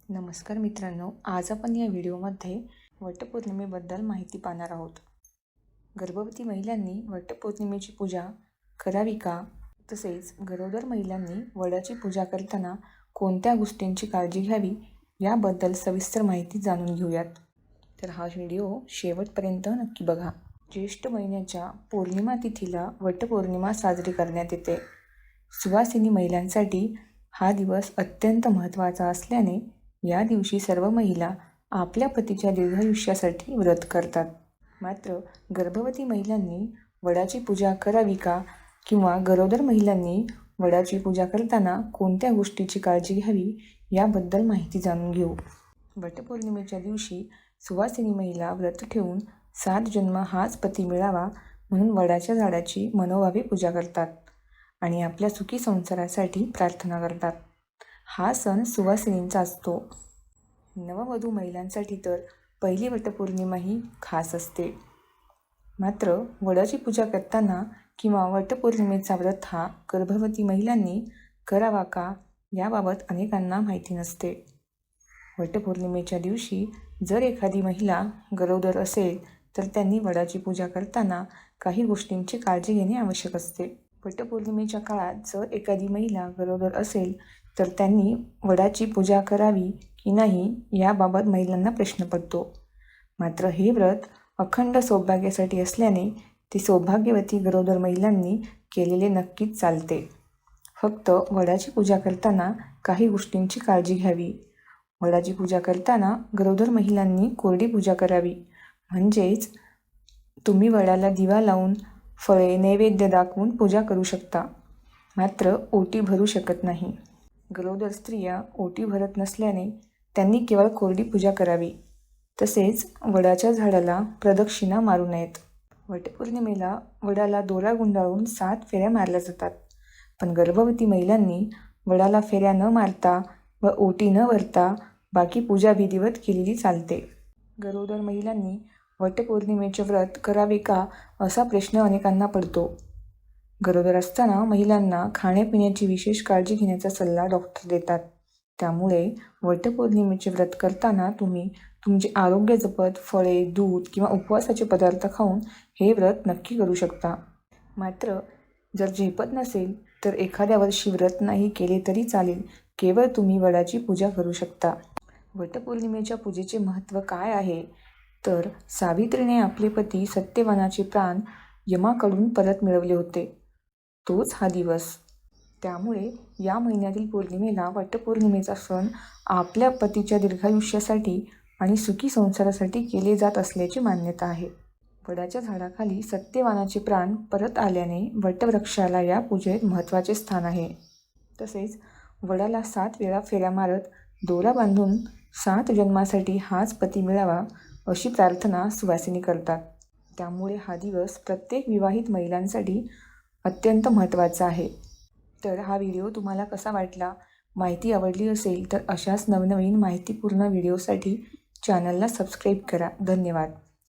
नमस्कार मित्रांनो, आज आपण या व्हिडिओमध्ये वटपौर्णिमेबद्दल माहिती पाहणार आहोत. गर्भवती महिलांनी वटपौर्णिमेची पूजा करावी का? तसेच गरोदर महिलांनी वडाची पूजा करताना कोणत्या गोष्टींची काळजी घ्यावी याबद्दल सविस्तर माहिती जाणून घेऊयात. तर हा व्हिडिओ शेवटपर्यंत नक्की बघा. ज्येष्ठ महिन्याच्या पौर्णिमा तिथीला वटपौर्णिमा साजरी करण्यात येते. सुवासिनी महिलांसाठी हा दिवस अत्यंत महत्त्वाचा असल्याने या दिवशी सर्व महिला आपल्या पतीच्या दीर्घायुष्यासाठी व्रत करतात. मात्र गर्भवती महिलांनी वडाची पूजा करावी का किंवा गरोदर महिलांनी वडाची पूजा करताना कोणत्या गोष्टीची काळजी घ्यावी याबद्दल माहिती जाणून घेऊ. वटपौर्णिमेच्या दिवशी सुवासिनी महिला व्रत ठेवून 7 जन्म हाच पती मिळावा म्हणून वडाच्या झाडाची मनोभावे पूजा करतात आणि आपल्या सुखी संसारासाठी प्रार्थना करतात. हा सण सुवासिनींचा असतो. नववधू महिलांसाठी तर पहिली वटपौर्णिमा ही खास असते. मात्र वडाची पूजा करताना किंवा वटपौर्णिमेचा व्रत हा गर्भवती महिलांनी करावा का याबाबत अनेकांना माहिती नसते. वटपौर्णिमेच्या दिवशी जर एखादी महिला गरोदर असेल तर त्यांनी वडाची पूजा करताना काही गोष्टींची काळजी घेणे आवश्यक असते. वटपौर्णिमेच्या काळात जर एखादी महिला गरोदर असेल तर त्यांनी वडाची पूजा करावी की नाही याबाबत महिलांना प्रश्न पडतो. मात्र हे व्रत अखंड सौभाग्यासाठी असल्याने ते सौभाग्यवती गरोदर महिलांनी केलेले नक्कीच चालते. फक्त वडाची पूजा करताना काही गोष्टींची काळजी घ्यावी. वडाची पूजा करताना गरोदर महिलांनी कोरडी पूजा करावी. म्हणजेच तुम्ही वडाला दिवा लावून फळे नैवेद्य दाखवून पूजा करू शकता, मात्र ओटी भरू शकत नाही. गरोदर स्त्रिया ओटी भरत नसल्याने त्यांनी केवळ कोरडी पूजा करावी. तसेच वडाच्या झाडाला प्रदक्षिणा मारू नयेत. वटपौर्णिमेला वडाला दोरा गुंडाळून 7 फेऱ्या मारल्या जातात. पण गर्भवती महिलांनी वडाला फेऱ्या न मारता व ओटी न भरता बाकी पूजा विधिवत केलेली चालते. गरोदर महिलांनी वटपौर्णिमेचे व्रत करावे का असा प्रश्न अनेकांना पडतो. गरोदर असताना महिलांना खाण्यापिण्याची विशेष काळजी घेण्याचा सल्ला डॉक्टर देतात. त्यामुळे वटपौर्णिमेचे व्रत करताना तुम्ही तुमचे आरोग्य जपत फळे, दूध किंवा उपवासाचे पदार्थ खाऊन हे व्रत नक्की करू शकता. मात्र जर झेपत नसेल तर एखाद्या वर्षी व्रत नाही केले तरी चालेल. केवळ तुम्ही वडाची पूजा करू शकता. वटपौर्णिमेच्या पूजेचे महत्त्व काय आहे? तर सावित्रीने आपले पती सत्यवानाचे प्राण यमाकडून परत मिळवले होते. तोच हा दिवस. त्यामुळे या महिन्यातील पौर्णिमेला वटपौर्णिमेचा सण आपल्या पतीच्या दीर्घायुष्यासाठी आणि सुखी संसारासाठी केले जात असल्याची मान्यता आहे. वडाच्या झाडाखाली सत्यवानाचे प्राण परत आल्याने वटवृक्षाला या पूजेत महत्त्वाचे स्थान आहे. तसेच वडाला 7 वेळा फेऱ्या मारत दोरा बांधून 7 जन्मासाठी हाच पती मिळावा अशी प्रार्थना सुवासिनी करतात. त्यामुळे हा दिवस प्रत्येक विवाहित महिलांसाठी अत्यंत महत्त्वाचा आहे. तर हा व्हिडिओ तुम्हाला कसा वाटला? माहिती आवडली असेल तर अशाच नवनवीन माहितीपूर्ण व्हिडिओसाठी चॅनलला सबस्क्राईब करा. धन्यवाद.